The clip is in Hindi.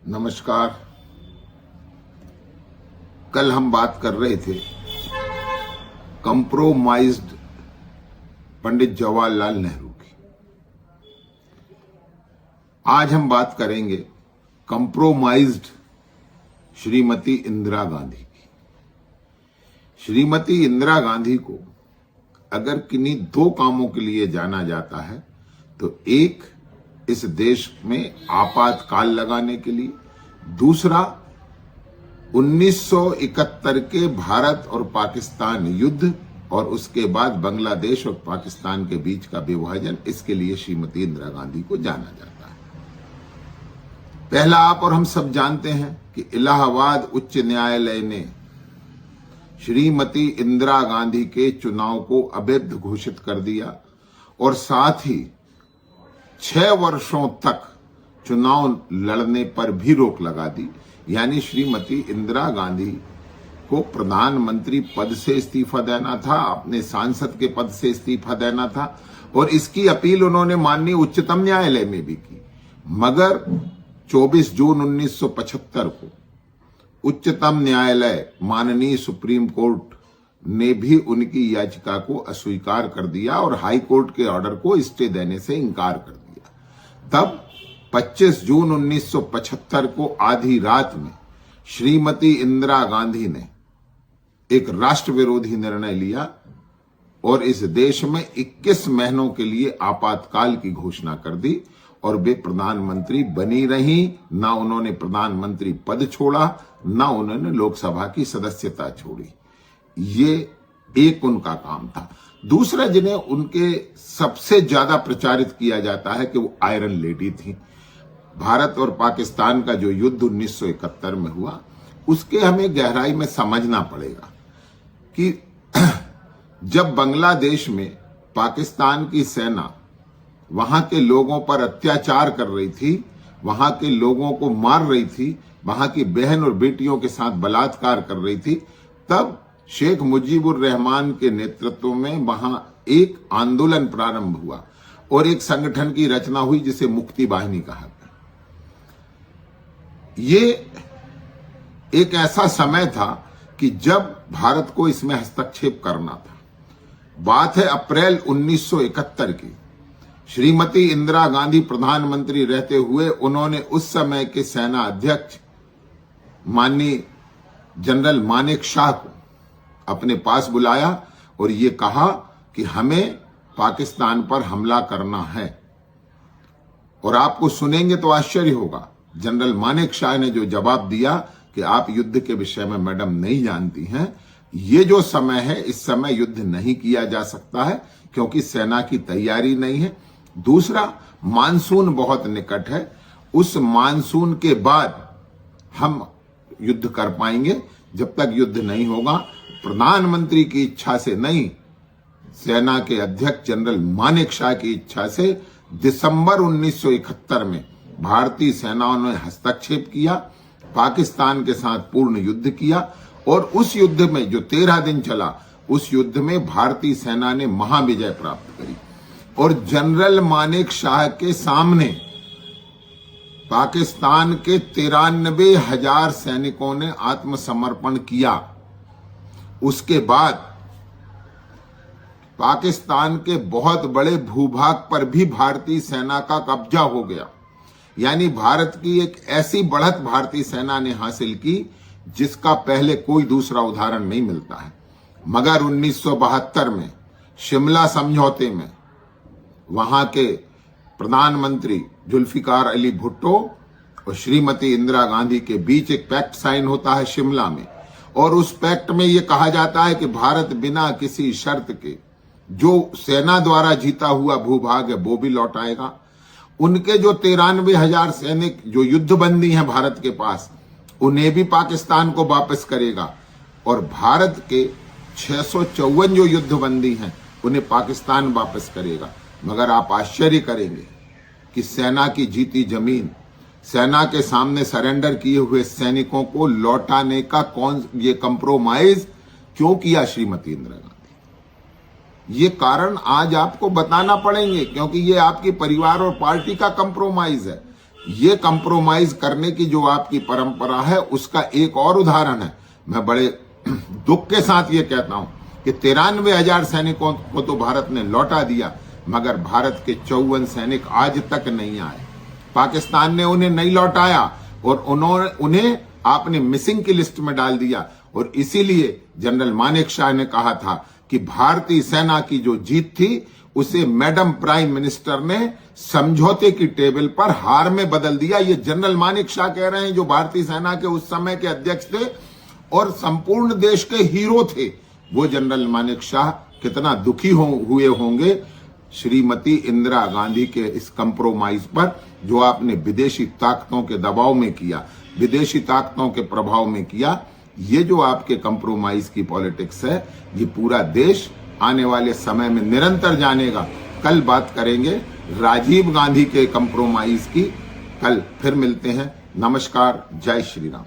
नमस्कार। कल हम बात कर रहे थे कंप्रोमाइज्ड पंडित जवाहरलाल नेहरू की। आज हम बात करेंगे कंप्रोमाइज्ड श्रीमती इंदिरा गांधी की। श्रीमती इंदिरा गांधी को अगर किन्हीं दो कामों के लिए जाना जाता है तो एक इस देश में आपातकाल लगाने के लिए, दूसरा 1971 के भारत और पाकिस्तान युद्ध और उसके बाद बांग्लादेश और पाकिस्तान के बीच का विभाजन, इसके लिए श्रीमती इंदिरा गांधी को जाना जाता है। पहला, आप और हम सब जानते हैं कि इलाहाबाद उच्च न्यायालय ने श्रीमती इंदिरा गांधी के चुनाव को अवैध घोषित कर दिया और साथ ही 6 वर्षों तक चुनाव लड़ने पर भी रोक लगा दी। यानी श्रीमती इंदिरा गांधी को प्रधानमंत्री पद से इस्तीफा देना था, अपने सांसद के पद से इस्तीफा देना था और इसकी अपील उन्होंने माननीय उच्चतम न्यायालय में भी की। मगर 24 जून 1975 को उच्चतम न्यायालय माननीय सुप्रीम कोर्ट ने भी उनकी याचिका को अस्वीकार कर दिया और हाई कोर्ट के ऑर्डर को स्टे देने से इनकार कर दिया। तब 25 जून 1975 को आधी रात में श्रीमती इंदिरा गांधी ने एक राष्ट्र विरोधी निर्णय लिया और इस देश में 21 महीनों के लिए आपातकाल की घोषणा कर दी और वे प्रधानमंत्री बनी रहीं। ना उन्होंने प्रधानमंत्री पद छोड़ा, ना उन्होंने लोकसभा की सदस्यता छोड़ी। ये एक उनका काम था। दूसरा, जिन्हें उनके सबसे ज्यादा प्रचारित किया जाता है कि वो आयरन लेडी थी। भारत और पाकिस्तान का जो युद्ध 1971 में हुआ, उसके हमें गहराई में समझना पड़ेगा कि जब बांग्लादेश में पाकिस्तान की सेना वहां के लोगों पर अत्याचार कर रही थी, वहां के लोगों को मार रही थी, वहां की बहन और बेटियों के साथ बलात्कार कर रही थी, तब शेख मुजीबुर रहमान के नेतृत्व में वहां एक आंदोलन प्रारंभ हुआ और एक संगठन की रचना हुई जिसे मुक्ति वाहिनी कहा गया। ये एक ऐसा समय था कि जब भारत को इसमें हस्तक्षेप करना था। बात है अप्रैल 1971 की। श्रीमती इंदिरा गांधी प्रधानमंत्री रहते हुए उन्होंने उस समय के सेना अध्यक्ष माननीय जनरल मानेक शॉ को अपने पास बुलाया और ये कहा कि हमें पाकिस्तान पर हमला करना है। और आपको सुनेंगे तो आश्चर्य होगा, जनरल मानेक शॉ ने जो जवाब दिया कि आप युद्ध के विषय में मैडम नहीं जानती हैं, ये जो समय है इस समय युद्ध नहीं किया जा सकता है क्योंकि सेना की तैयारी नहीं है। दूसरा, मानसून बहुत निकट है, उस मानसून के बाद हम युद्ध कर पाएंगे। जब तक युद्ध नहीं होगा, प्रधानमंत्री की इच्छा से नहीं, सेना के अध्यक्ष जनरल मानेक शॉ की इच्छा से दिसंबर 1971 में भारतीय सेनाओं ने हस्तक्षेप किया, पाकिस्तान के साथ पूर्ण युद्ध किया और उस युद्ध में जो 13 दिन चला, उस युद्ध में भारतीय सेना ने महाविजय प्राप्त करी और जनरल मानेक शॉ के सामने पाकिस्तान के 93,000 सैनिकों ने आत्मसमर्पण किया। उसके बाद पाकिस्तान के बहुत बड़े भूभाग पर भी भारतीय सेना का कब्जा हो गया। यानी भारत की एक ऐसी बढ़त भारतीय सेना ने हासिल की जिसका पहले कोई दूसरा उदाहरण नहीं मिलता है। मगर 1972 में शिमला समझौते में वहां के प्रधानमंत्री जुल्फिकार अली भुट्टो और श्रीमती इंदिरा गांधी के बीच एक पैक्ट साइन होता है शिमला में और उस पैक्ट में यह कहा जाता है कि भारत बिना किसी शर्त के जो सेना द्वारा जीता हुआ भूभाग है वो भी लौटाएगा। उनके जो 93,000 सैनिक जो युद्धबंदी हैं भारत के पास, उन्हें भी पाकिस्तान को वापस करेगा और भारत के 654 जो युद्धबंदी हैं उन्हें पाकिस्तान वापस करेगा। मगर आप आश्चर्य करेंगे कि सेना की जीती जमीन, सेना के सामने सरेंडर किए हुए सैनिकों को लौटाने का ये कंप्रोमाइज क्यों किया श्रीमती इंदिरा गांधी? ये कारण आज आपको बताना पड़ेंगे क्योंकि ये आपके परिवार और पार्टी का कंप्रोमाइज है। ये कंप्रोमाइज करने की जो आपकी परंपरा है उसका एक और उदाहरण है। मैं बड़े दुख के साथ ये कहता हूं कि 93,000 सैनिकों को तो भारत ने लौटा दिया, मगर भारत के 54 सैनिक आज तक नहीं आए। पाकिस्तान ने उन्हें नहीं लौटाया और उन्हें आपने मिसिंग की लिस्ट में डाल दिया। और इसीलिए जनरल मानेकशॉ ने कहा था कि भारतीय सेना की जो जीत थी उसे मैडम प्राइम मिनिस्टर ने समझौते की टेबल पर हार में बदल दिया। ये जनरल मानेकशॉ कह रहे हैं, जो भारतीय सेना के उस समय के अध्यक्ष थे और संपूर्ण देश के हीरो थे। वो जनरल मानेकशॉ कितना दुखी हुए होंगे श्रीमती इंदिरा गांधी के इस कंप्रोमाइज पर, जो आपने विदेशी ताकतों के दबाव में किया, विदेशी ताकतों के प्रभाव में किया। ये जो आपके कंप्रोमाइज की पॉलिटिक्स है, ये पूरा देश आने वाले समय में निरंतर जानेगा। कल बात करेंगे राजीव गांधी के कंप्रोमाइज की। कल फिर मिलते हैं। नमस्कार, जय श्री राम।